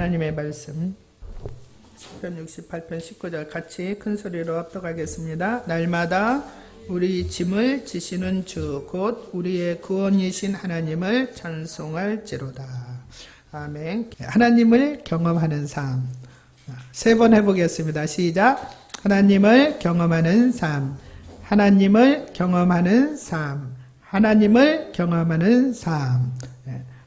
하나님의 말씀 시편 68편 19절 같이 큰 소리로 합독하겠습니다. 날마다 우리 짐을 지시는 주 곧 우리의 구원이신 하나님을 찬송할지로다. 아멘. 하나님을 경험하는 삶. 세 번 해보겠습니다. 시작. 하나님을 경험하는 삶. 하나님을 경험하는 삶. 하나님을 경험하는 삶.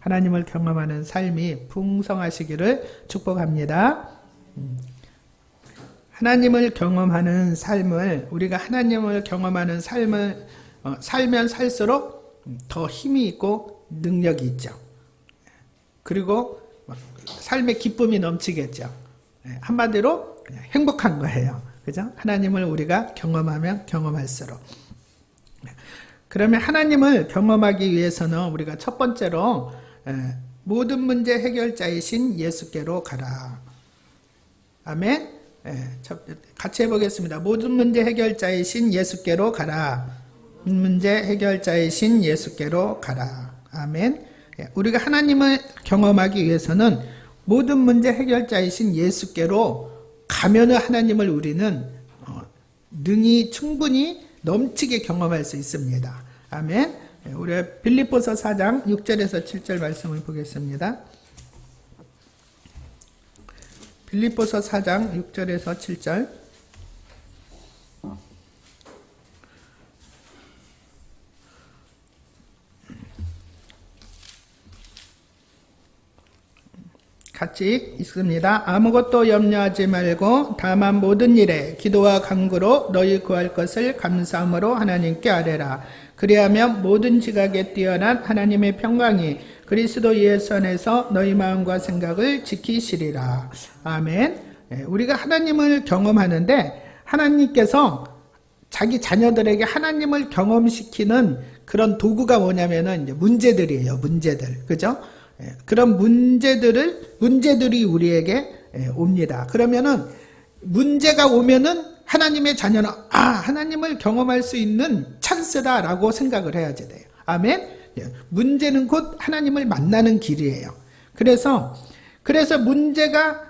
하나님을 경험하는 삶이 풍성하시기를 축복합니다. 하나님을 경험하는 삶을, 우리가 하나님을 경험하는 삶을 살면 살수록 더 힘이 있고 능력이 있죠. 그리고 삶의 기쁨이 넘치겠죠. 한마디로 행복한 거예요. 그죠? 하나님을 우리가 경험하면 경험할수록. 그러면 하나님을 경험하기 위해서는 우리가 첫 번째로 모든 문제 해결자이신 예수께로 가라. 아멘. 같이 해보겠습니다. 모든 문제 해결자이신 예수께로 가라. 문제 해결자이신 예수께로 가라. 아멘. 우리가 하나님을 경험하기 위해서는 모든 문제 해결자이신 예수께로 가면은 하나님을 우리는 능히 충분히 넘치게 경험할 수 있습니다. 아멘. 우리 빌립보서 4장 6절에서 7절 말씀을 보겠습니다. 빌립보서 4장 6절에서 7절. 같이 읽습니다. 아무것도 염려하지 말고 다만 모든 일에 기도와 간구로 너희 구할 것을 감사함으로 하나님께 아뢰라. 그리하면 모든 지각에 뛰어난 하나님의 평강이 그리스도 예수 안에서 너희 마음과 생각을 지키시리라. 아멘. 우리가 하나님을 경험하는데 하나님께서 자기 자녀들에게 하나님을 경험시키는 그런 도구가 뭐냐면은 이제 문제들이에요. 문제들. 그죠? 그런 문제들이 우리에게 옵니다. 그러면은 문제가 오면은 하나님의 자녀는 하나님을 경험할 수 있는 찬스다라고 생각을 해야지 돼요. 아멘. 문제는 곧 하나님을 만나는 길이에요. 그래서 문제가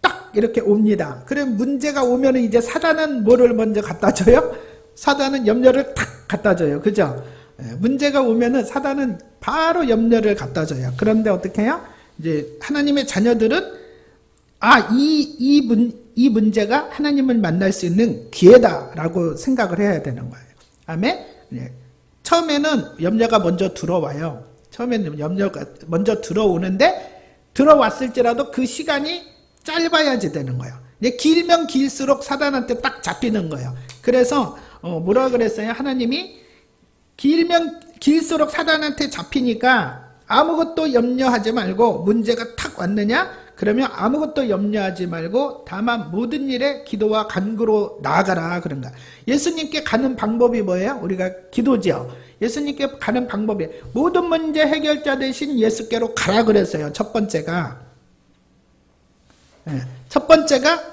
딱 이렇게 옵니다. 그럼 문제가 오면은 이제 사단은 뭐를 먼저 갖다 줘요? 사단은 염려를 탁 갖다 줘요. 그죠? 문제가 오면은 사단은 바로 염려를 갖다 줘요. 그런데 어떻게 해요? 이제 하나님의 자녀들은 이 문제가 하나님을 만날 수 있는 기회다라고 생각을 해야 되는 거예요. 아멘? 처음에는 염려가 먼저 들어와요. 처음에는 염려가 먼저 들어오는데 들어왔을지라도 그 시간이 짧아야지 되는 거예요. 길면 길수록 사단한테 딱 잡히는 거예요. 그래서 뭐라 그랬어요? 하나님이 길면 길수록 사단한테 잡히니까 아무것도 염려하지 말고 문제가 탁 왔느냐? 그러면 아무것도 염려하지 말고 다만 모든 일에 기도와 간구로 나아가라 그런가. 예수님께 가는 방법이 뭐예요? 우리가 기도죠. 예수님께 가는 방법이 모든 문제 해결자 되신 예수께로 가라 그랬어요. 첫 번째가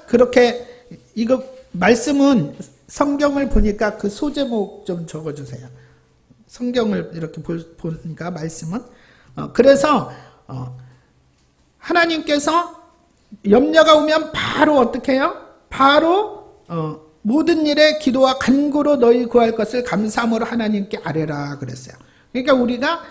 그렇게 이거 말씀은 성경을 보니까 그 소제목 좀 적어주세요. 성경을 이렇게 보니까 말씀은 그래서 하나님께서 염려가 오면 바로 어떻게 해요? 바로 모든 일에 기도와 간구로 너희 구할 것을 감사함으로 하나님께 아뢰라 그랬어요. 그러니까 우리가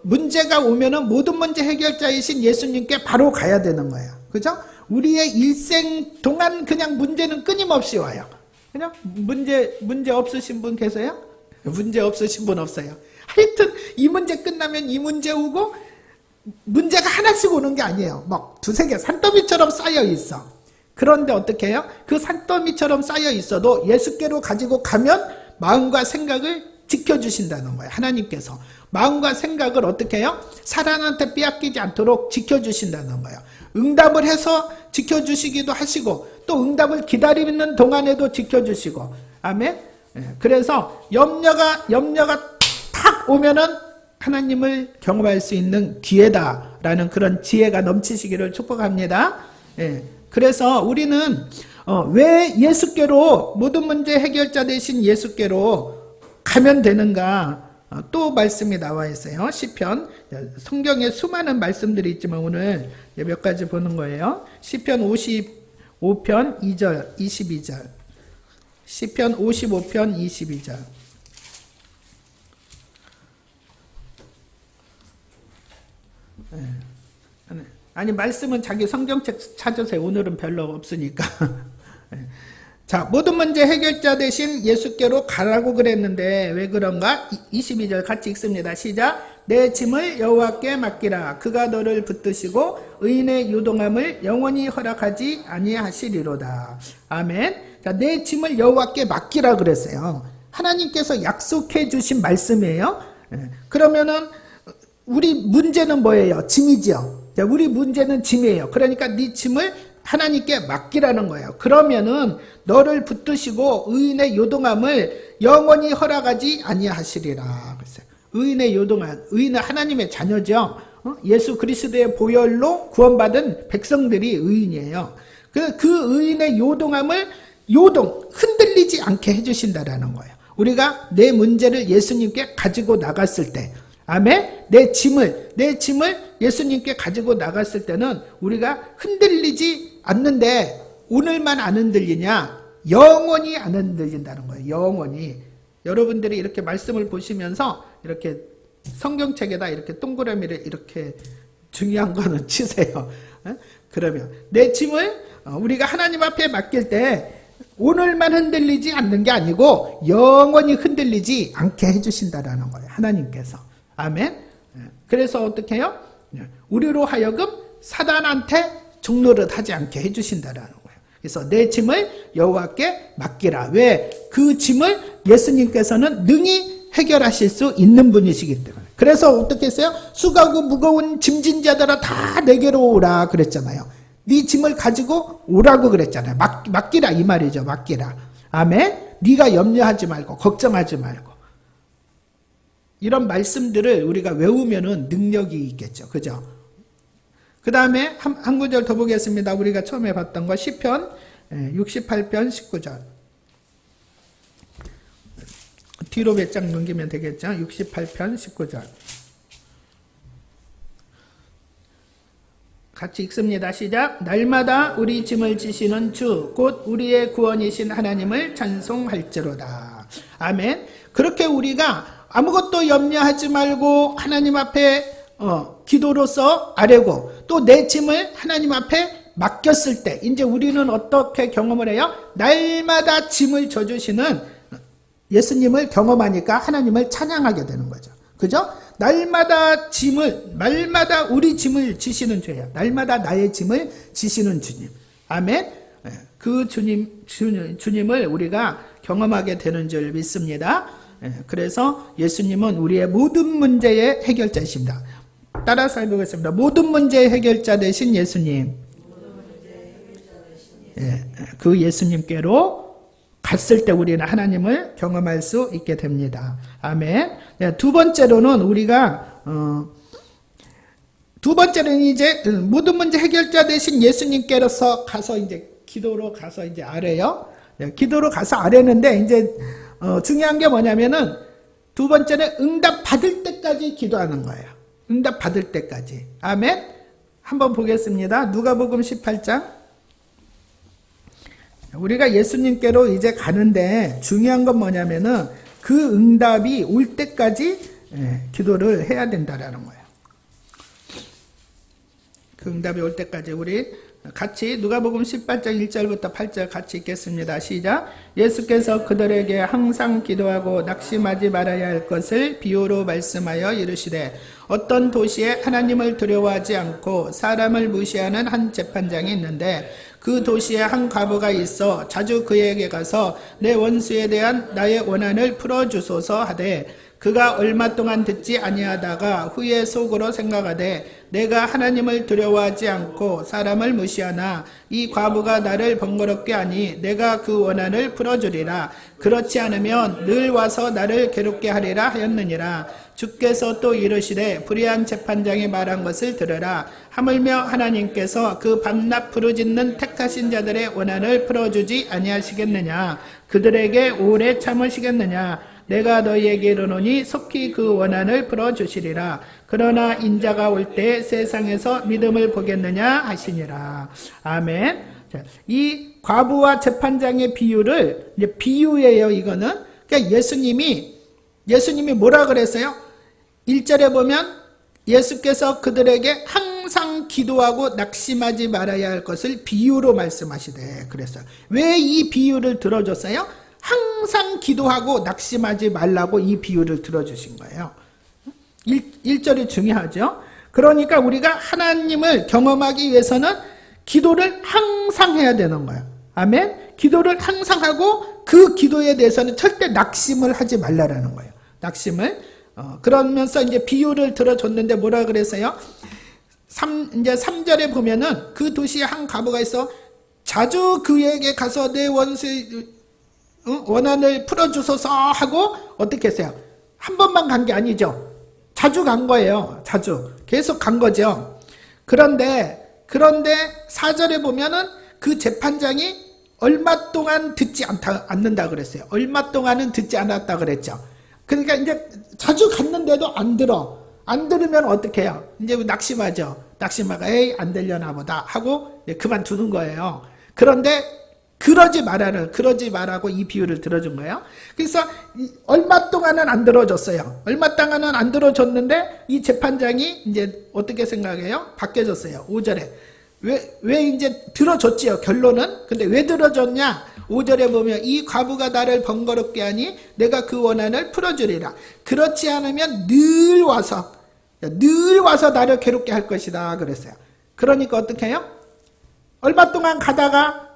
문제가 오면은 모든 문제 해결자이신 예수님께 바로 가야 되는 거예요. 그죠? 우리의 일생 동안 그냥 문제는 끊임없이 와요. 그냥 문제 없으신 분 계세요? 문제 없으신 분 없어요. 하여튼 이 문제 끝나면 이 문제 오고 문제가 하나씩 오는 게 아니에요. 막 두세 개 산더미처럼 쌓여 있어. 그런데 어떻게 해요? 그 산더미처럼 쌓여 있어도 예수께로 가지고 가면 마음과 생각을 지켜주신다는 거예요. 하나님께서 마음과 생각을 어떻게 해요? 사단한테 빼앗기지 않도록 지켜주신다는 거예요. 응답을 해서 지켜주시기도 하시고 또 응답을 기다리는 동안에도 지켜주시고. 아멘. 그래서 염려가 탁 오면은 하나님을 경험할 수 있는 기회다라는 그런 지혜가 넘치시기를 축복합니다. 그래서 우리는 왜 예수께로 모든 문제 해결자 되신 예수께로 가면 되는가? 또 말씀이 나와 있어요. 시편. 성경에 수많은 말씀들이 있지만 오늘 몇 가지 보는 거예요. 시편 55편 2절, 22절. 시편 55편 22절. 아니 말씀은 자기 성경책 찾으세요. 오늘은 별로 없으니까. 자, 모든 문제 해결자 대신 예수께로 가라고 그랬는데 왜 그런가? 22절 같이 읽습니다. 시작. 내 짐을 여호와께 맡기라. 그가 너를 붙드시고 의인의 요동함을 영원히 허락하지 아니하시리로다. 아멘. 자, 내 짐을 여호와께 맡기라 그랬어요. 하나님께서 약속해 주신 말씀이에요. 그러면은 우리 문제는 뭐예요? 짐이죠. 자, 우리 문제는 짐이에요. 그러니까 네 짐을 하나님께 맡기라는 거예요. 그러면은 너를 붙드시고 의인의 요동함을 영원히 허락하지 아니하시리라. 그랬어요. 의인의 요동함, 의인은 하나님의 자녀죠. 예수 그리스도의 보혈로 구원받은 백성들이 의인이에요. 그 의인의 요동함을 흔들리지 않게 해주신다라는 거예요. 우리가 내 문제를 예수님께 가지고 나갔을 때, 아멘? 내 짐을 예수님께 가지고 나갔을 때는 우리가 흔들리지 않는데, 오늘만 안 흔들리냐? 영원히 안 흔들린다는 거예요. 영원히. 여러분들이 이렇게 말씀을 보시면서 이렇게 성경책에다 이렇게 동그라미를 이렇게 중요한 거는 치세요. 그러면 내 짐을 우리가 하나님 앞에 맡길 때 오늘만 흔들리지 않는 게 아니고 영원히 흔들리지 않게 해주신다라는 거예요. 하나님께서. 아멘. 그래서 어떻게 해요? 우리로 하여금 사단한테 종노릇 하지 않게 해주신다라는 거예요. 그래서 내 짐을 여호와께 맡기라. 왜? 그 짐을 예수님께서는 능히 해결하실 수 있는 분이시기 때문에. 그래서 어떻게 했어요? 수고하고 무거운 짐진 자들아 다 내게로 오라 그랬잖아요. 네 짐을 가지고 오라고 그랬잖아요. 맡기라 이 말이죠. 맡기라. 아멘. 네가 염려하지 말고 걱정하지 말고. 이런 말씀들을 우리가 외우면은 능력이 있겠죠. 그죠? 그 다음에 한 구절 더 보겠습니다. 우리가 처음에 봤던 거 시편 68편 19절. 뒤로 몇 장 넘기면 되겠죠. 68편 19절. 같이 읽습니다. 시작. 날마다 우리 짐을 지시는 주 곧 우리의 구원이신 하나님을 찬송할지로다. 아멘. 그렇게 우리가 아무것도 염려하지 말고 하나님 앞에 기도로서 아뢰고 또 내 짐을 하나님 앞에 맡겼을 때 이제 우리는 어떻게 경험을 해요? 날마다 짐을 져주시는 예수님을 경험하니까 하나님을 찬양하게 되는 거죠. 그죠? 날마다 우리 짐을 지시는 주예요. 날마다 나의 짐을 지시는 주님. 아멘. 그 주님을 우리가 경험하게 되는 줄 믿습니다. 그래서 예수님은 우리의 모든 문제의 해결자이십니다. 따라서 해보겠습니다. 모든 문제의 해결자 되신 예수님. 그 예수님께로 갔을 때 우리는 하나님을 경험할 수 있게 됩니다. 아멘. 두 번째로는 우리가 이제 모든 문제 해결자 되신 예수님께로서 가서 이제 기도로 가서 이제 아래요. 기도로 가서 아래는데 이제 중요한 게 뭐냐면은 두 번째는 응답 받을 때까지 기도하는 거예요. 응답 받을 때까지. 아멘. 한번 보겠습니다. 누가복음 18장. 우리가 예수님께로 이제 가는데 중요한 건 뭐냐면은 그 응답이 올 때까지 기도를 해야 된다라는 거예요. 그 응답이 올 때까지 우리 같이 누가복음 18장 1절부터 8절 같이 읽겠습니다. 시작. 예수께서 그들에게 항상 기도하고 낙심하지 말아야 할 것을 비유로 말씀하여 이르시되 어떤 도시에 하나님을 두려워하지 않고 사람을 무시하는 한 재판장이 있는데 그 도시에 한 과부가 있어 자주 그에게 가서 내 원수에 대한 나의 원한을 풀어주소서 하되 그가 얼마 동안 듣지 아니하다가 후에 속으로 생각하되 내가 하나님을 두려워하지 않고 사람을 무시하나 이 과부가 나를 번거롭게 하니 내가 그 원한을 풀어주리라. 그렇지 않으면 늘 와서 나를 괴롭게 하리라 하였느니라. 주께서 또 이르시되 불의한 재판장이 말한 것을 들으라. 하물며 하나님께서 그 밤낮 부르짖는 택하신 자들의 원한을 풀어주지 아니하시겠느냐. 그들에게 오래 참으시겠느냐. 내가 너희에게 이르노니 속히 그 원한을 풀어주시리라. 그러나 인자가 올 때 세상에서 믿음을 보겠느냐 하시니라. 아멘. 자, 이 과부와 재판장의 비유를, 이제 비유예요, 이거는. 그러니까 예수님이 뭐라 그랬어요? 1절에 보면 예수께서 그들에게 항상 기도하고 낙심하지 말아야 할 것을 비유로 말씀하시되 그랬어요. 왜 이 비유를 들어줬어요? 항상 기도하고 낙심하지 말라고 이 비유를 들어주신 거예요. 1절이 중요하죠. 그러니까 우리가 하나님을 경험하기 위해서는 기도를 항상 해야 되는 거예요. 아멘. 기도를 항상 하고 그 기도에 대해서는 절대 낙심을 하지 말라라는 거예요. 낙심을. 그러면서 이제 비유를 들어줬는데 뭐라 그랬어요? 이제 3절에 보면은 그 도시에 한 과부가 있어 자주 그에게 가서 내 원한을 풀어주소서 하고 어떻게 했어요? 한 번만 간 게 아니죠. 자주 간 거예요. 자주. 계속 간 거죠. 그런데 4절에 보면은 그 재판장이 얼마 동안 듣지 않는다 그랬어요. 얼마 동안은 듣지 않았다 그랬죠. 그러니까 이제 자주 갔는데도 안 들어. 안 들으면 어떻게 해요? 이제 낙심하죠. 낙심하가 에이 안 들려나 보다 하고 그만두는 거예요. 그런데 그러지 말라고 이 비유를 들어준 거예요. 그래서 얼마 동안은 안 들어줬어요. 얼마 동안은 안 들어줬는데 이 재판장이 이제 어떻게 생각해요? 바뀌어졌어요. 5절에. 왜 이제 들어줬지요, 결론은. 근데 왜 들어줬냐? 5절에 보면 이 과부가 나를 번거롭게 하니 내가 그 원한을 풀어주리라. 그렇지 않으면 늘 와서 나를 괴롭게 할 것이다 그랬어요. 그러니까 어떻게 해요? 얼마 동안 가다가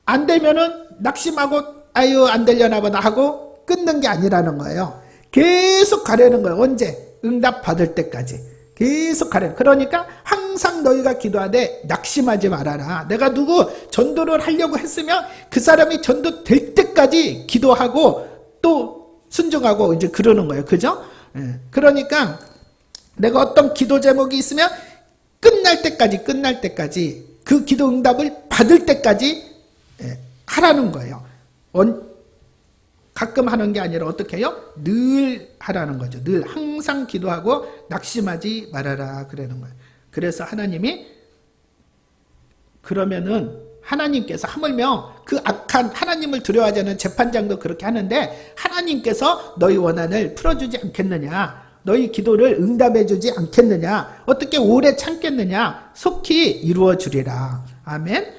안 되면은 낙심하고 아유 안 되려나 보다 하고 끊는 게 아니라는 거예요. 계속 가려는 거예요. 언제? 응답 받을 때까지. 계속 가려. 그러니까 항상 너희가 기도하되 낙심하지 말아라. 내가 누구 전도를 하려고 했으면 그 사람이 전도될 때까지 기도하고 또 순종하고 이제 그러는 거예요. 그죠? 그러니까 내가 어떤 기도 제목이 있으면 끝날 때까지 그 기도 응답을 받을 때까지 하라는 거예요. 가끔 하는 게 아니라 어떻게 해요? 늘 하라는 거죠. 늘 항상 기도하고 낙심하지 말아라 그러는 거예요. 그래서 하나님께서 하물며 그 악한 하나님을 두려워하지 않는 재판장도 그렇게 하는데 하나님께서 너희 원한을 풀어주지 않겠느냐? 너희 기도를 응답해주지 않겠느냐? 어떻게 오래 참겠느냐? 속히 이루어주리라. 아멘.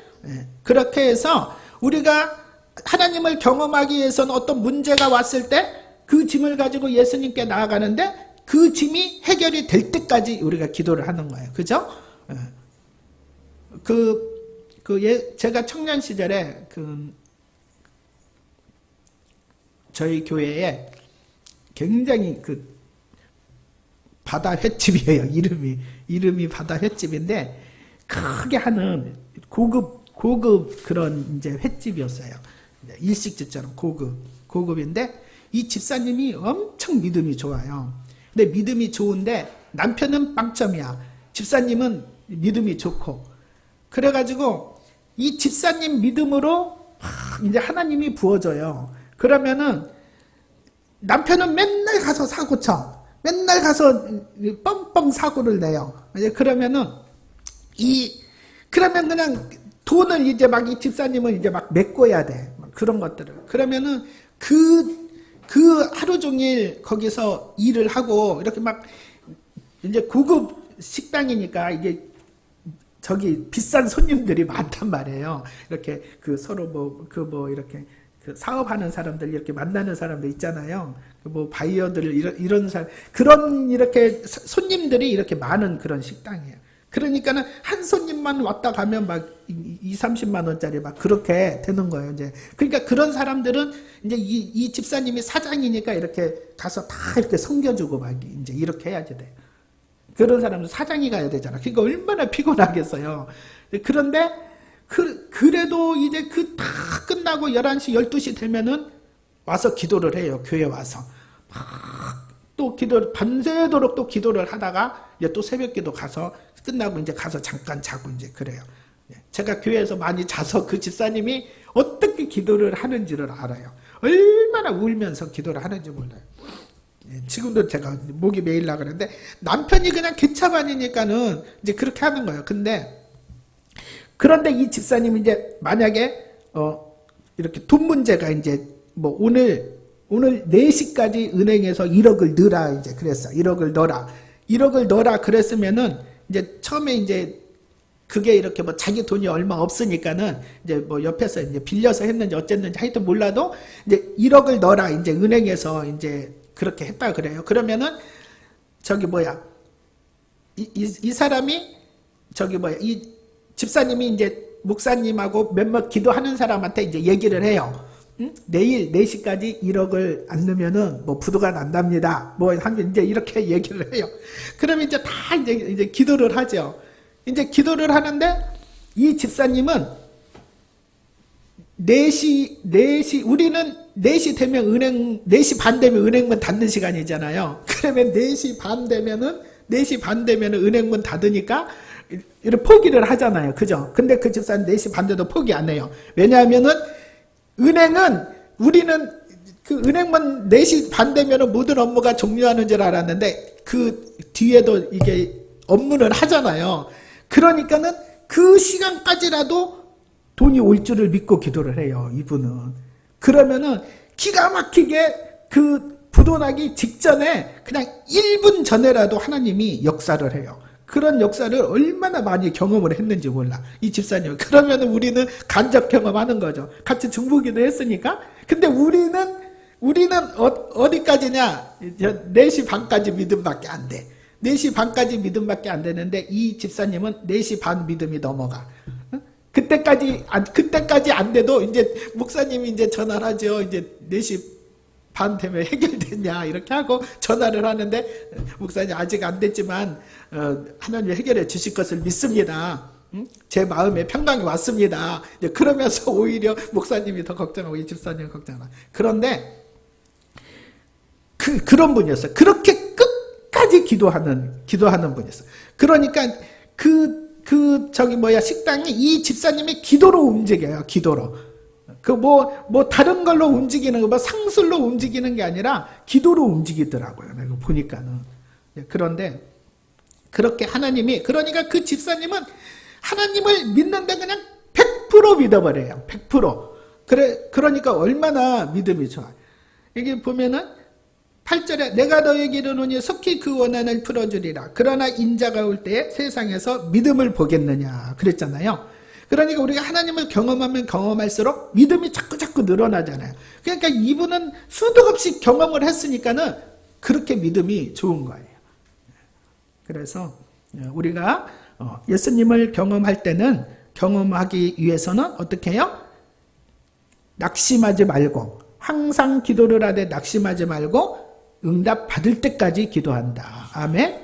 그렇게 해서 우리가 하나님을 경험하기 위해서는 어떤 문제가 왔을 때 그 짐을 가지고 예수님께 나아가는데 그 짐이 해결이 될 때까지 우리가 기도를 하는 거예요. 그죠? 제가 청년 시절에 저희 교회에 굉장히 바다 횟집이에요. 이름이 바다 횟집인데 크게 하는 고급 그런 이제 횟집이었어요. 일식집처럼 고급인데 이 집사님이 엄청 믿음이 좋아요. 근데 믿음이 좋은데 남편은 빵점이야. 집사님은 믿음이 좋고. 그래가지고 이 집사님 믿음으로 이제 하나님이 부어져요. 그러면은 남편은 맨날 가서 사고 쳐. 맨날 가서 뻥뻥 사고를 내요. 그러면 그냥 돈을 이제 막 이 집사님은 이제 막 메꿔야 돼. 그런 것들을. 그러면은 그 하루 종일 거기서 일을 하고 이렇게 막 이제 고급 식당이니까 이게 저기 비싼 손님들이 많단 말이에요. 이렇게 서로 이렇게 사업하는 사람들 이렇게 만나는 사람들 있잖아요. 바이어들 이런 사람 그런 이렇게 손님들이 이렇게 많은 그런 식당이에요. 그러니까는 한 손님만 왔다 가면 막 30만 원짜리 막 그렇게 되는 거예요. 이제 그러니까 그런 사람들은 이제 이 집사님이 사장이니까 이렇게 가서 다 이렇게 섬겨주고 막 이제 이렇게 해야지 돼. 그런 사람은 사장이 가야 되잖아. 그러니까 얼마나 피곤하겠어요. 그런데 그래도 이제 다 끝나고 11시 12시 되면은 와서 기도를 해요. 교회 와서 또 밤새도록 또 기도를 하다가 또 새벽기도 가서 끝나고 이제 가서 잠깐 자고 이제 그래요. 제가 교회에서 많이 자서 그 집사님이 어떻게 기도를 하는지를 알아요. 얼마나 얼마나 울면서 기도를 하는지 몰라요. 지금도 제가 목이 메일라 그러는데 남편이 그냥 개차반이니까는 이제 그렇게 하는 거예요. 그런데 이 집사님이 이제 만약에 이렇게 돈 문제가 이제 뭐 오늘 4시까지 은행에서 1억을 넣으라 이제 그랬어. 1억을 넣어라 그랬으면은 이제 처음에 이제 그게 이렇게 뭐 자기 돈이 얼마 없으니까는 이제 뭐 옆에서 이제 빌려서 했는지 어쨌는지 하여튼 몰라도 이제 1억을 넣어라 이제 은행에서 이제 그렇게 했다 그래요. 그러면은 이 사람이 이 집사님이 이제 목사님하고 몇몇 기도하는 사람한테 이제 얘기를 해요. 응? 내일 4시까지 1억을 안 넣으면은 뭐 부도가 난답니다. 뭐 하면 이제 이렇게 얘기를 해요. 그러면 이제 다 이제 기도를 하죠. 이제 기도를 하는데 이 집사님은 4시 우리는 4시 되면 4시 반 되면 은행문 닫는 시간이잖아요. 그러면 4시 반 되면은 은행문 닫으니까 이렇게 포기를 하잖아요. 그죠? 근데 그 집사는 4시 반 돼도 포기 안 해요. 왜냐하면은 우리는 그 은행문 4시 반 되면은 모든 업무가 종료하는 줄 알았는데 그 뒤에도 이게 업무를 하잖아요. 그러니까는 그 시간까지라도 돈이 올 줄을 믿고 기도를 해요. 이분은. 그러면은 기가 막히게 그 부도나기 직전에 그냥 1분 전에라도 하나님이 역사를 해요. 그런 역사를 얼마나 많이 경험을 했는지 몰라. 이 집사님은. 그러면은 우리는 간접 경험하는 거죠. 같이 중보기도 했으니까. 근데 우리는 어디까지냐? 4시 반까지 믿음밖에 안 돼. 4시 반까지 믿음밖에 안 되는데 이 집사님은 4시 반 믿음이 넘어가. 그때까지 안 돼도 이제 목사님이 이제 전화를 하죠. 이제 4시 반 되면 해결됐냐 이렇게 하고 전화를 하는데 목사님 아직 안 됐지만 하나님이 해결해 주실 것을 믿습니다. 제 마음에 평강이 왔습니다. 이제 그러면서 오히려 목사님이 더 걱정하고 이 집사님이 걱정하고. 그런데 그런 분이었어요. 그렇게 끝까지 기도하는 분이었어요. 그러니까 식당이 이 집사님이 기도로 움직여요. 기도로. 다른 걸로 움직이는 거, 상술로 움직이는 게 아니라 기도로 움직이더라고요. 내가 보니까는. 그런데, 그렇게 그러니까 그 집사님은 하나님을 믿는데 그냥 100% 믿어버려요. 100%. 그러니까 얼마나 믿음이 좋아요. 여기 보면은, 8절에 내가 너에게 이르노니 속히 그 원한을 풀어주리라. 그러나 인자가 올 때에 세상에서 믿음을 보겠느냐. 그랬잖아요. 그러니까 우리가 하나님을 경험하면 경험할수록 믿음이 자꾸 늘어나잖아요. 그러니까 이분은 수도 없이 경험을 했으니까는 그렇게 믿음이 좋은 거예요. 그래서 우리가 예수님을 경험하기 위해서는 어떻게 해요? 낙심하지 말고 항상 기도를 하되 낙심하지 말고 응답 받을 때까지 기도한다. 아멘.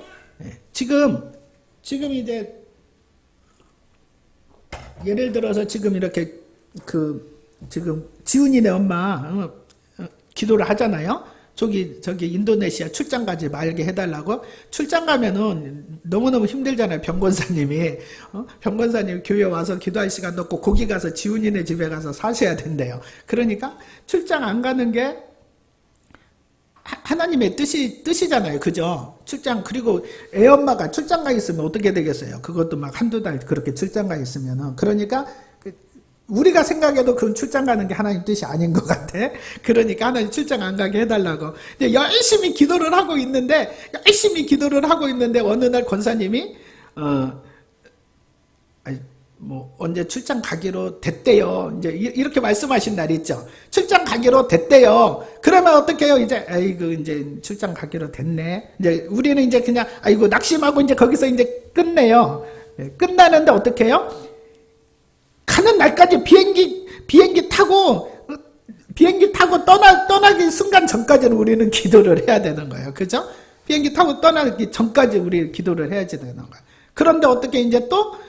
지금 이제 예를 들어서 지금 이렇게 지금 지훈이네 엄마 기도를 하잖아요. 저기 인도네시아 출장 가지 말게 해달라고. 출장 가면은 너무너무 힘들잖아요. 병권사님이 병권사님 교회 와서 기도할 시간도 없고 거기 가서 지훈이네 집에 가서 사셔야 된대요. 그러니까 출장 안 가는 게 하나님의 뜻이잖아요. 그죠? 그리고 애엄마가 출장 가 있으면 어떻게 되겠어요? 그것도 막 한두 달 그렇게 출장 가 있으면은. 그러니까, 우리가 생각해도 그건 출장 가는 게 하나님 뜻이 아닌 것 같아. 그러니까 하나님 출장 안 가게 해달라고. 열심히 기도를 하고 있는데, 어느 날 권사님이, 언제 출장 가기로 됐대요. 이제 이렇게 말씀하신 날 있죠. 출장 가기로 됐대요. 그러면 어떻게 해요? 이제 출장 가기로 됐네. 이제 우리는 이제 그냥 낙심하고 이제 거기서 이제 끝내요. 끝나는데 어떻게 해요? 가는 날까지 비행기 타고 떠나기 순간 전까지는 우리는 기도를 해야 되는 거예요. 그죠? 비행기 타고 떠나기 전까지 우리 기도를 해야지 되는 거예요. 그런데 어떻게 이제 또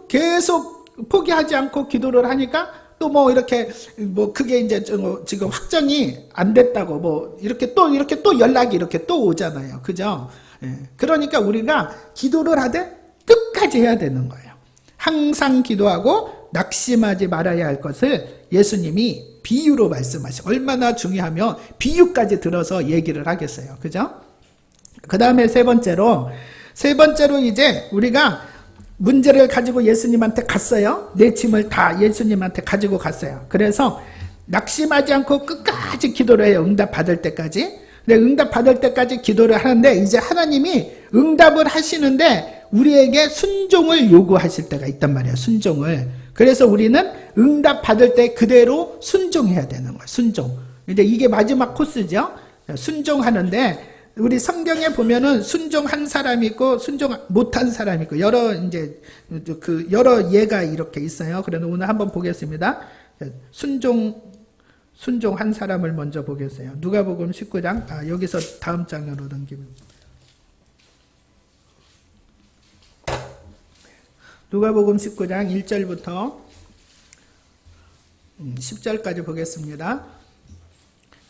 계속 포기하지 않고 기도를 하니까 또 이렇게 그게 이제 지금 확정이 안 됐다고 이렇게 또 연락이 이렇게 또 오잖아요. 그죠? 그러니까 우리가 기도를 하되 끝까지 해야 되는 거예요. 항상 기도하고 낙심하지 말아야 할 것을 예수님이 비유로 말씀하시고, 얼마나 중요하면 비유까지 들어서 얘기를 하겠어요. 그죠? 그 다음에 세 번째로 이제 우리가 문제를 가지고 예수님한테 갔어요. 내 짐을 다 예수님한테 가지고 갔어요. 그래서 낙심하지 않고 끝까지 기도를 해요. 응답 받을 때까지. 근데 응답 받을 때까지 기도를 하는데, 이제 하나님이 응답을 하시는데 우리에게 순종을 요구하실 때가 있단 말이에요. 순종을. 그래서 우리는 응답 받을 때 그대로 순종해야 되는 거예요. 순종. 이제 이게 마지막 코스죠. 순종하는데, 우리 성경에 보면은 순종한 사람이 있고 순종 못한 사람이 있고 여러 예가 이렇게 있어요. 그래서 오늘 한번 보겠습니다. 순종한 사람을 먼저 보겠어요. 누가복음 19장. 여기서 다음 장으로 넘기면. 누가복음 19장 1절부터 10절까지 보겠습니다.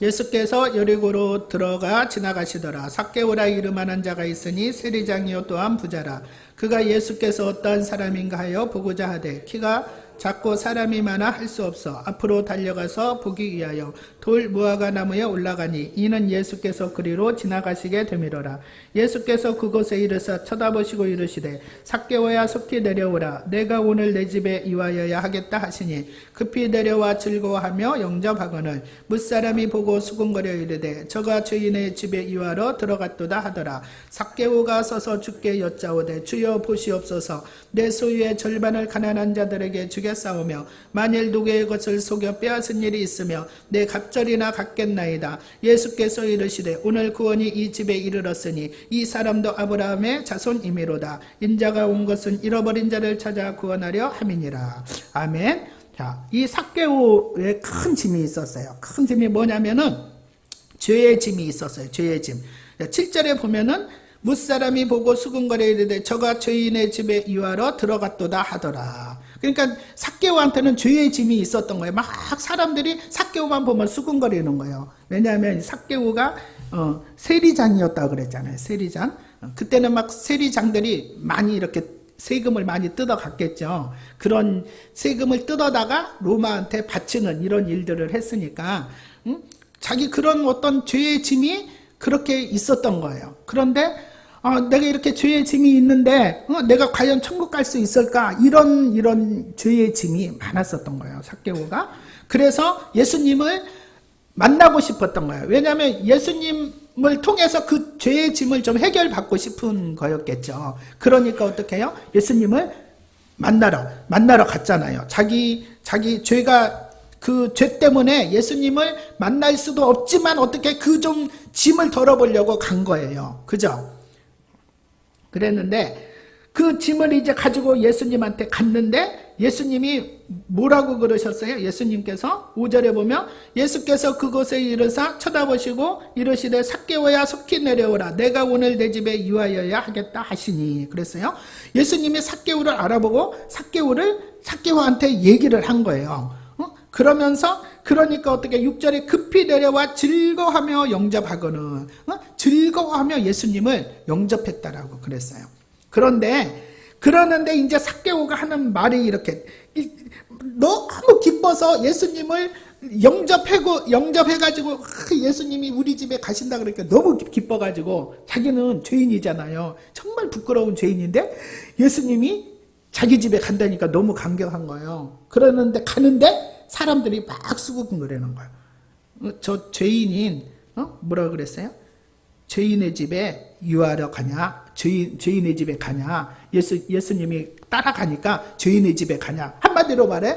예수께서 여리고로 들어가 지나가시더라. 삭개오라 이름하는 자가 있으니 세리장이요 또한 부자라. 그가 예수께서 어떠한 사람인가 하여 보고자 하되 키가 작고 사람이 많아 할 수 없어 앞으로 달려가서 보기 위하여 돌 무화과 나무에 올라가니 이는 예수께서 그리로 지나가시게 되미로라. 예수께서 그곳에 이르사 쳐다보시고 이르시되 삭개오야 속히 내려오라. 내가 오늘 내 집에 이와여야 하겠다 하시니 급히 내려와 즐거워하며 영접하거늘 뭇사람이 보고 수군거려 이르되 저가 주인의 집에 이와러 들어갔도다 하더라. 삭개오가 서서 주께 여짜오되 주여 보시옵소서. 내 소유의 절반을 가난한 자들에게 주겠사오며 만일 누구의 것을 속여 빼앗은 일이 있으며 내 갑절이나 갚겠나이다. 예수께서 이르시되 오늘 구원이 이 집에 이르렀으니 이 사람도 아브라함의 자손이미로다. 인자가 온 것은 잃어버린 자를 찾아 구원하려 함이니라. 아멘. 자, 이 삭개오에 큰 짐이 있었어요. 큰 짐이 뭐냐면은 죄의 짐이 있었어요. 죄의 짐. 7절에 보면은 뭇사람이 보고 수군거려 이르되 저가 죄인의 집에 이와러 들어갔도다 하더라. 그러니까 삭개오한테는 죄의 짐이 있었던 거예요. 막 사람들이 삭개오만 보면 수군거리는 거예요. 왜냐하면 삭개오가 세리장이었다고 그랬잖아요. 세리장. 그때는 막 세리장들이 많이 이렇게 세금을 많이 뜯어갔겠죠. 그런 세금을 뜯어다가 로마한테 바치는 이런 일들을 했으니까 자기 그런 어떤 죄의 짐이 그렇게 있었던 거예요. 그런데 내가 이렇게 죄의 짐이 있는데 내가 과연 천국 갈 수 있을까? 이런 죄의 짐이 많았었던 거예요. 삭개오가. 그래서 예수님을 만나고 싶었던 거예요. 왜냐하면 예수님을 통해서 그 죄의 짐을 좀 해결받고 싶은 거였겠죠. 그러니까 어떻게 해요? 예수님을 만나러 갔잖아요. 자기 죄가 그 죄 때문에 예수님을 만날 수도 없지만 어떻게 그 좀 짐을 덜어보려고 간 거예요. 그죠? 그랬는데 그 짐을 이제 가지고 예수님한테 갔는데 예수님이 뭐라고 그러셨어요? 예수님께서 5절에 보면 예수께서 그곳에 이르사 쳐다보시고 이르시되 삭개오야 속히 내려오라. 내가 오늘 내 집에 이와여야 하겠다 하시니. 그랬어요. 예수님이 삭개오를 알아보고 삭개오한테 얘기를 한 거예요. 그러니까 어떻게 6절에 급히 내려와 즐거워하며 영접하거늘 즐거워하며 예수님을 영접했다라고 그랬어요. 그러는데 이제 삭개오가 하는 말이 이렇게 너무 기뻐서 예수님을 영접해가지고 예수님이 우리 집에 가신다 그러니까 너무 기뻐가지고 자기는 죄인이잖아요. 정말 부끄러운 죄인인데 예수님이 자기 집에 간다니까 너무 감격한 거예요. 그러는데 가는데 사람들이 막 수군거리는 거예요. 저 죄인인 뭐라 그랬어요? 죄인의 집에 유하러 가냐? 죄인의 집에 가냐? 예수님이 따라가니까 죄인의 집에 가냐? 한마디로 말해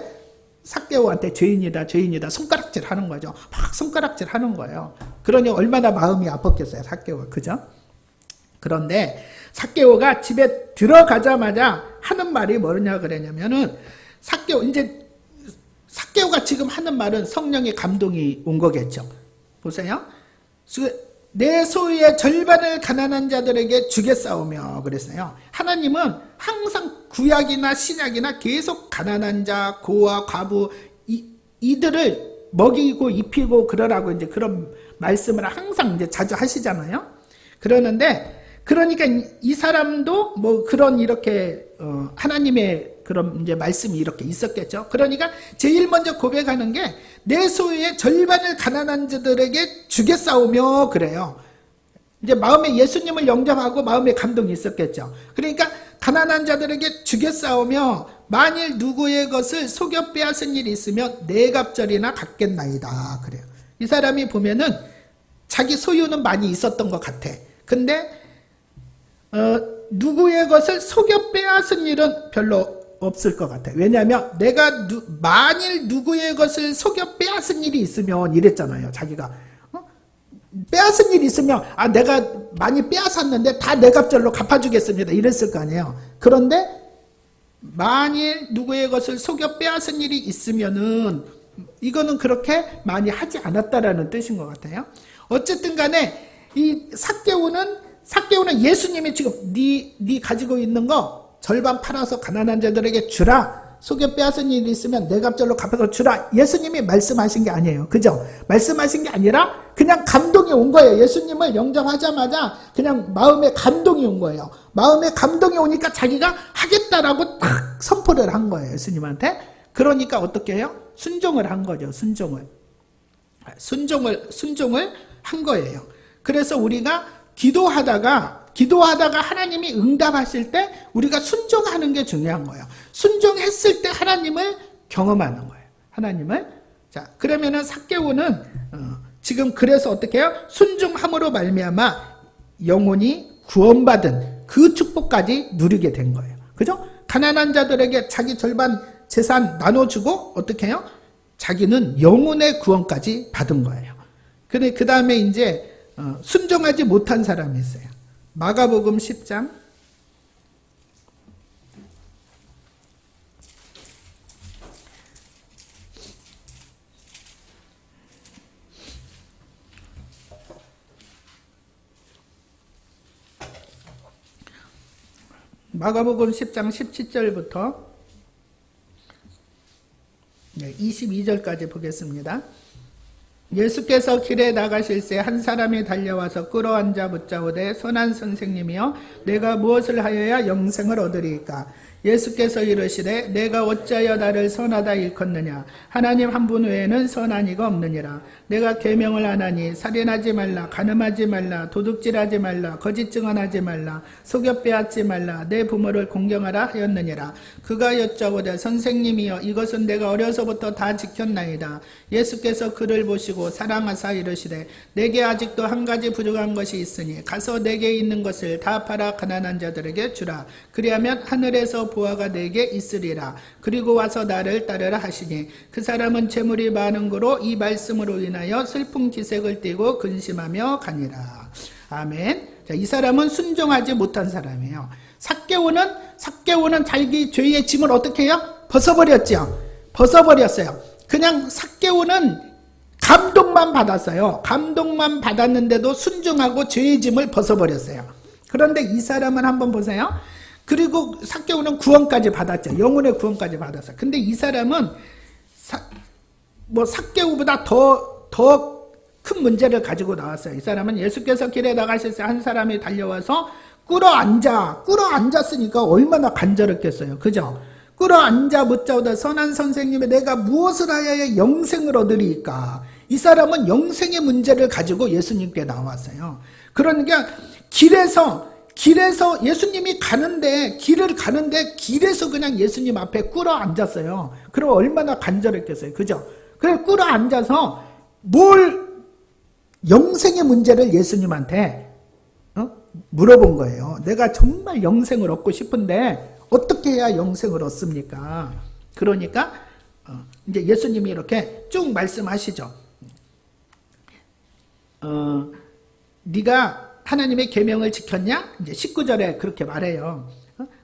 삭개오한테 죄인이다 손가락질 하는 거죠. 막 손가락질 하는 거예요. 그러니 얼마나 마음이 아팠겠어요, 삭개오가. 그죠? 그런데 삭개오가 집에 들어가자마자 하는 말이 뭐냐 그러냐면은 삭개오가 지금 하는 말은 성령의 감동이 온 거겠죠. 보세요. 내 소유의 절반을 가난한 자들에게 주겠사오며 그랬어요. 하나님은 항상 구약이나 신약이나 계속 가난한 자, 고아, 과부 이들을 먹이고 입히고 그러라고 이제 그런 말씀을 항상 이제 자주 하시잖아요. 그러니까 이 사람도 뭐 그런 이렇게 하나님의 그런 이제 말씀이 이렇게 있었겠죠. 그러니까 제일 먼저 고백하는 게 내 소유의 절반을 가난한 자들에게 주겠사오며 그래요. 이제 마음에 예수님을 영접하고 마음에 감동이 있었겠죠. 그러니까 가난한 자들에게 주겠사오며 만일 누구의 것을 속여 빼앗은 일이 있으면 네 갑절이나 갚겠나이다 그래요. 이 사람이 보면은 자기 소유는 많이 있었던 것 같아. 근데 누구의 것을 속여 빼앗은 일은 별로 없을 것 같아. 왜냐하면 내가 만일 누구의 것을 속여 빼앗은 일이 있으면 이랬잖아요. 자기가 빼앗은 일이 있으면 내가 많이 빼앗았는데 다 내 값절로 갚아주겠습니다 이랬을 거 아니에요. 그런데 만일 누구의 것을 속여 빼앗은 일이 있으면은 이거는 그렇게 많이 하지 않았다라는 뜻인 것 같아요. 어쨌든 간에 이 삭개오는 예수님이 지금 네 가지고 있는 거 절반 팔아서 가난한 자들에게 주라. 속여 빼앗은 일이 있으면 내 값절로 갚아서 주라. 예수님이 말씀하신 게 아니에요. 그죠? 말씀하신 게 아니라 그냥 감동이 온 거예요. 예수님을 영접하자마자 그냥 마음에 감동이 온 거예요. 마음에 감동이 오니까 자기가 하겠다라고 딱 선포를 한 거예요. 예수님한테. 그러니까 어떻게 해요? 순종을 한 거죠. 순종을 한 거예요. 그래서 우리가 기도하다가 하나님이 응답하실 때 우리가 순종하는 게 중요한 거예요. 순종했을 때 하나님을 경험하는 거예요. 하나님을. 자, 그러면은 삭개오는 지금 그래서 어떻게 해요? 순종함으로 말미암아 영혼이 구원받은 그 축복까지 누리게 된 거예요. 그죠? 가난한 자들에게 자기 절반 재산 나눠주고 어떻게 해요? 자기는 영혼의 구원까지 받은 거예요. 근데 그 다음에 이제 순종하지 못한 사람이 있어요. 마가복음 10장 마가복음 10장 17절부터 22절까지 보겠습니다. 예수께서 길에 나가실새 한 사람이 달려와서 끌어앉아 붙잡으되 선한 선생님이여 내가 무엇을 하여야 영생을 얻으리이까? 예수께서 이르시되 내가 어찌하여 나를 선하다 일컫느냐? 하나님 한 분 외에는 선한 이가 없느니라. 내가 계명을 하나니 살인하지 말라, 간음하지 말라, 도둑질하지 말라, 거짓 증언하지 말라, 속여 빼앗지 말라, 내 부모를 공경하라 하였느니라. 그가 여짜오되 선생님이여 이것은 내가 어려서부터 다 지켰나이다. 예수께서 그를 보시고 사랑하사 이르시되 내게 아직도 한 가지 부족한 것이 있으니 가서 내게 있는 것을 다 팔아 가난한 자들에게 주라. 그리하면 하늘에서 보화가 내게 있으리라. 그리고 와서 나를 따르라 하시니 그 사람은 재물이 많은 거로 이 말씀으로 인하여 슬픈 기색을 띠고 근심하며 가니라. 아멘. 자, 이 사람은 순종하지 못한 사람이에요. 삭개오는 자기 죄의 짐을 어떻게 해요? 벗어버렸어요. 그냥 삭개오는 감동만 받았어요. 감동만 받았는데도 순종하고 죄의 짐을 벗어버렸어요. 그런데 이 사람은 한번 보세요. 그리고 삭개오는 구원까지 받았죠. 영혼의 구원까지 받았어요. 근데 이 사람은 삭개오보다 더 큰 문제를 가지고 나왔어요. 이 사람은 예수께서 길에 나가실 때 한 사람이 달려와서 끌어앉았으니까 얼마나 간절했겠어요. 그죠? 끌어앉아 묻자오다 선한 선생님이 내가 무엇을 하여야 영생을 얻으리이까? 이 사람은 영생의 문제를 가지고 예수님께 나왔어요. 그러니까 길에서 예수님이 길을 가는데 길에서 그냥 예수님 앞에 끌어앉았어요. 그럼 얼마나 간절했겠어요. 그죠? 그래서 끌어앉아서 영생의 문제를 예수님한테 물어본 거예요. 내가 정말 영생을 얻고 싶은데 어떻게 해야 영생을 얻습니까? 그러니까 이제 예수님이 이렇게 쭉 말씀하시죠. 네가 하나님의 계명을 지켰냐? 이제 19절에 그렇게 말해요.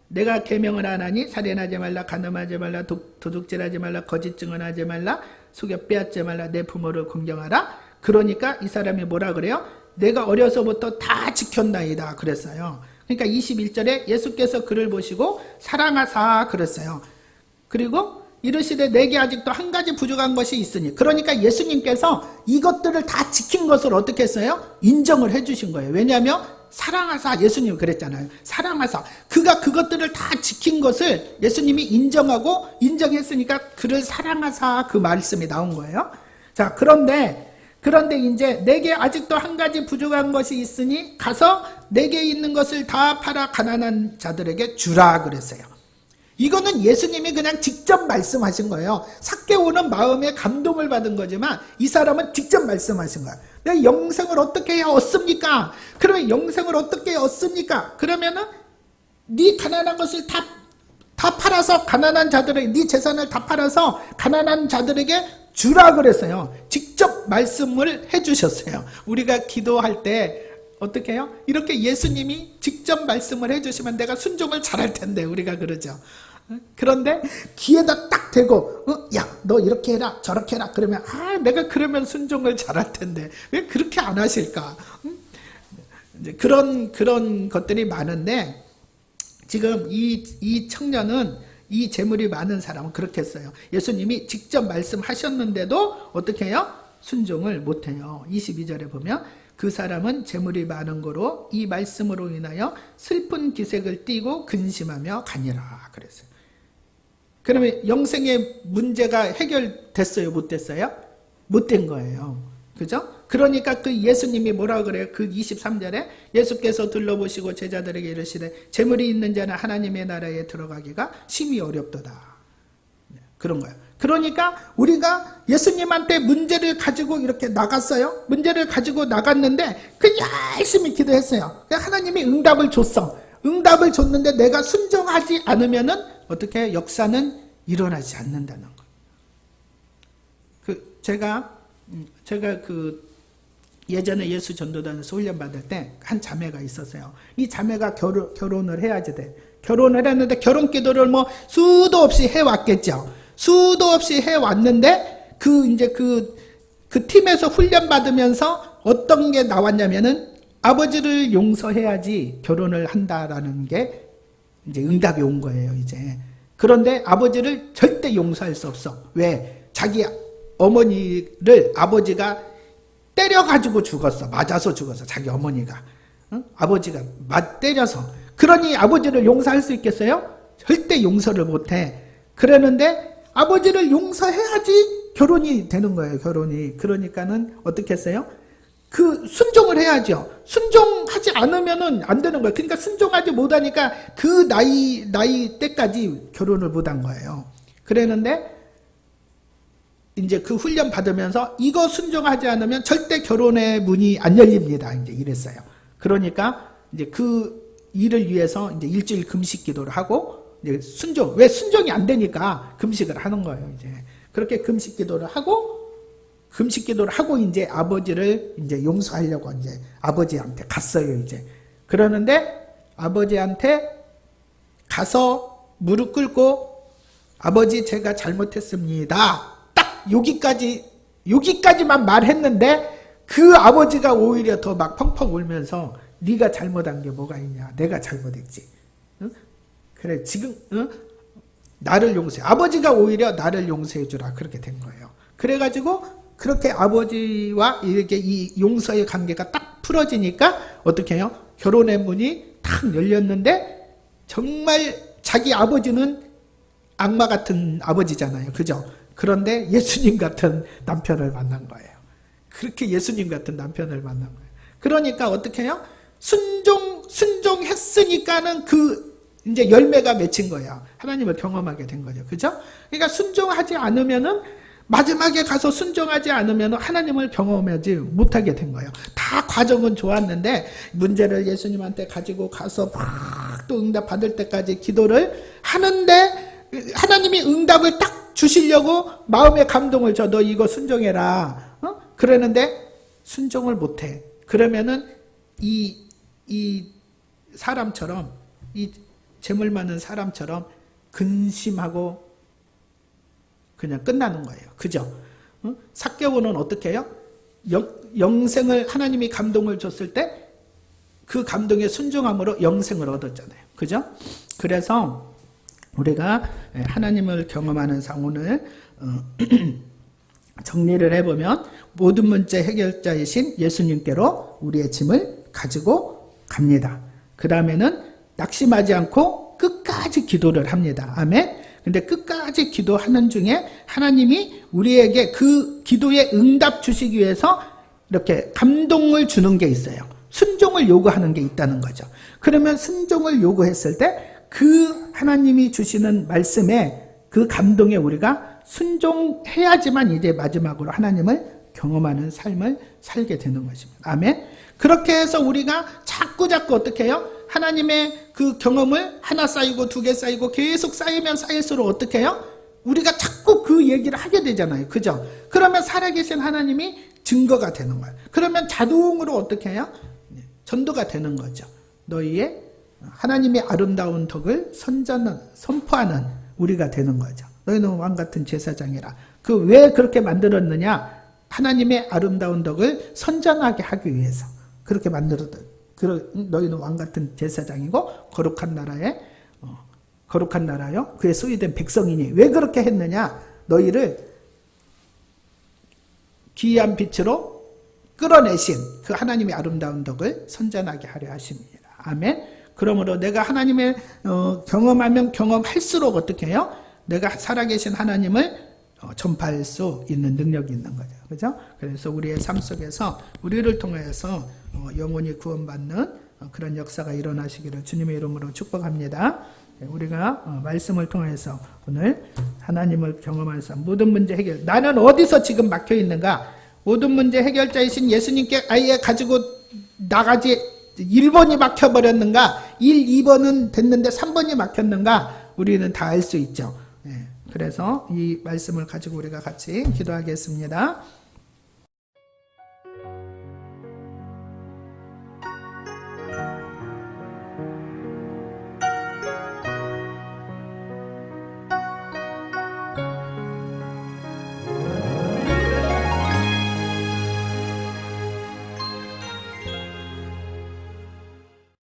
내가 계명을 안 하니 살인하지 말라, 간음하지 말라, 도둑질하지 말라, 거짓 증언하지 말라, 속여 빼앗지 말라, 내 부모를 공경하라. 그러니까 이 사람이 뭐라 그래요? 내가 어려서부터 다 지켰나이다 그랬어요. 그러니까 21절에 예수께서 그를 보시고 사랑하사 그랬어요. 그리고 이르시되 내게 아직도 한 가지 부족한 것이 있으니. 그러니까 예수님께서 이것들을 다 지킨 것을 어떻게 했어요? 인정을 해주신 거예요. 왜냐하면 사랑하사, 예수님 그랬잖아요. 사랑하사, 그가 그것들을 다 지킨 것을 예수님이 인정하고 인정했으니까 그를 사랑하사, 그 말씀이 나온 거예요. 자, 그런데 이제 내게 아직도 한 가지 부족한 것이 있으니 가서 내게 있는 것을 다 팔아 가난한 자들에게 주라 그랬어요. 이거는 예수님이 그냥 직접 말씀하신 거예요. 삭개오는 마음에 감동을 받은 거지만 이 사람은 직접 말씀하신 거예요. 내가 영생을 어떻게 해야 얻습니까? 그러면 영생을 어떻게 얻습니까? 그러면은 네 가난한 것을 다 팔아서 가난한 자들에게, 네 재산을 다 팔아서 가난한 자들에게 주라 그랬어요. 직접 말씀을 해주셨어요. 우리가 기도할 때 어떻게 해요? 이렇게 예수님이 직접 말씀을 해주시면 내가 순종을 잘할 텐데 우리가 그러죠. 그런데 귀에다 딱 대고 야, 너 이렇게 해라 저렇게 해라 그러면 내가 그러면 순종을 잘할 텐데 왜 그렇게 안 하실까? 이제 그런 것들이 많은데 지금 이 청년은, 이 재물이 많은 사람은 그렇게 했어요. 예수님이 직접 말씀하셨는데도 어떻게 해요? 순종을 못해요. 22절에 보면 그 사람은 재물이 많은 거로 이 말씀으로 인하여 슬픈 기색을 띠고 근심하며 가니라 그랬어요. 그러면 영생의 문제가 해결됐어요? 못 됐어요? 못 된 거예요. 그죠? 그러니까 그 예수님이 뭐라 그래요? 그 23절에 예수께서 둘러보시고 제자들에게 이르시되 재물이 있는 자는 하나님의 나라에 들어가기가 심히 어렵도다. 그런 거예요. 그러니까 우리가 예수님한테 문제를 가지고 이렇게 나갔어요. 문제를 가지고 나갔는데 그 열심히 기도했어요. 하나님이 응답을 줬어. 응답을 줬는데 내가 순종하지 않으면은 어떻게 역사는 일어나지 않는다는 거예요. 제가 예전에 예수 전도단에서 훈련 받을 때 한 자매가 있었어요. 이 자매가 결혼을 해야지 돼. 결혼을 했는데 결혼 기도를 뭐 수도 없이 해왔겠죠. 수도 없이 해왔는데 그 팀에서 훈련 받으면서 어떤 게 나왔냐면은 아버지를 용서해야지 결혼을 한다라는 게 이제 응답이 온 거예요, 이제. 그런데 아버지를 절대 용서할 수 없어. 왜? 자기 어머니를 아버지가 때려가지고 죽었어. 맞아서 죽었어. 자기 어머니가. 응? 아버지가 때려서. 그러니 아버지를 용서할 수 있겠어요? 절대 용서를 못해. 그러는데 아버지를 용서해야지 결혼이 되는 거예요. 결혼이. 그러니까는 어떻게 했어요? 순종을 해야죠. 순종하지 않으면은 안 되는 거예요. 그러니까 순종하지 못하니까 그 나이 때까지 결혼을 못한 거예요. 그랬는데 이제 그 훈련 받으면서 이거 순종하지 않으면 절대 결혼의 문이 안 열립니다. 이제 이랬어요. 그러니까 이제 그 일을 위해서 이제 일주일 금식 기도를 하고 이제 왜 순종이 안 되니까 금식을 하는 거예요. 이제 그렇게 금식 기도를 하고 이제 아버지를 이제 용서하려고 이제 아버지한테 갔어요, 이제. 그러는데 아버지한테 가서 무릎 꿇고 아버지 제가 잘못했습니다. 딱 여기까지만 말했는데 그 아버지가 오히려 더 막 펑펑 울면서 네가 잘못한 게 뭐가 있냐. 내가 잘못했지. 응? 그래 지금 나를 용서해. 아버지가 오히려 나를 용서해 주라. 그렇게 된 거예요. 그래가지고 그렇게 아버지와 이렇게 이 용서의 관계가 딱 풀어지니까 어떻게 해요? 결혼의 문이 탁 열렸는데 정말 자기 아버지는 악마 같은 아버지잖아요. 그죠? 그런데 예수님 같은 남편을 만난 거예요. 그렇게 예수님 같은 남편을 만난 거예요. 그러니까 어떻게 해요? 순종했으니까는 이제 열매가 맺힌 거예요. 하나님을 경험하게 된 거죠. 그죠? 그러니까 순종하지 않으면은 마지막에 가서 순종하지 않으면 하나님을 경험하지 못하게 된 거예요. 다 과정은 좋았는데 문제를 예수님한테 가지고 가서 막 또 응답 받을 때까지 기도를 하는데 하나님이 응답을 딱 주시려고 마음의 감동을 줘. 너 이거 순종해라. 그러는데 순종을 못해. 그러면은 이 사람처럼, 이 재물 많은 사람처럼 근심하고 그냥 끝나는 거예요. 그죠? 삭개오는 어떻게 해요? 영생을 하나님이 감동을 줬을 때 그 감동에 순종함으로 영생을 얻었잖아요. 그죠? 그래서 우리가 하나님을 경험하는 오늘 정리를 해보면 모든 문제 해결자이신 예수님께로 우리의 짐을 가지고 갑니다. 그 다음에는 낙심하지 않고 끝까지 기도를 합니다. 아멘. 근데 끝까지 기도하는 중에 하나님이 우리에게 그 기도에 응답 주시기 위해서 이렇게 감동을 주는 게 있어요. 순종을 요구하는 게 있다는 거죠. 그러면 순종을 요구했을 때 그 하나님이 주시는 말씀에 그 감동에 우리가 순종해야지만 이제 마지막으로 하나님을 경험하는 삶을 살게 되는 것입니다. 아멘. 그렇게 해서 우리가 자꾸 어떻게 해요? 하나님의 그 경험을 하나 쌓이고 두 개 쌓이고 계속 쌓이면 쌓일수록 어떻게 해요? 우리가 자꾸 그 얘기를 하게 되잖아요. 그죠? 그러면 살아계신 하나님이 증거가 되는 거예요. 그러면 자동으로 어떻게 해요? 전도가 되는 거죠. 너희의 하나님의 아름다운 덕을 선포하는 우리가 되는 거죠. 너희는 왕같은 제사장이라. 그 왜 그렇게 만들었느냐? 하나님의 아름다운 덕을 선전하게 하기 위해서 그렇게 만들었다. 너희는 왕같은 제사장이고 거룩한 나라요. 그의 소유된 백성이니. 왜 그렇게 했느냐? 너희를 기이한 빛으로 끌어내신 그 하나님의 아름다운 덕을 선전하게 하려 하십니다. 아멘. 그러므로 내가 하나님의 경험하면 경험할수록 어떻게 해요? 내가 살아계신 하나님을 전파할 수 있는 능력이 있는 거죠. 그죠? 그래서 우리의 삶 속에서 우리를 통해서 영혼이 구원받는 그런 역사가 일어나시기를 주님의 이름으로 축복합니다. 우리가 말씀을 통해서 오늘 하나님을 경험하면서 모든 문제 해결. 나는 어디서 지금 막혀 있는가? 모든 문제 해결자이신 예수님께 아예 가지고 나가지 1번이 막혀버렸는가? 1, 2번은 됐는데 3번이 막혔는가? 우리는 다 알 수 있죠. 그래서 이 말씀을 가지고 우리가 같이 기도하겠습니다.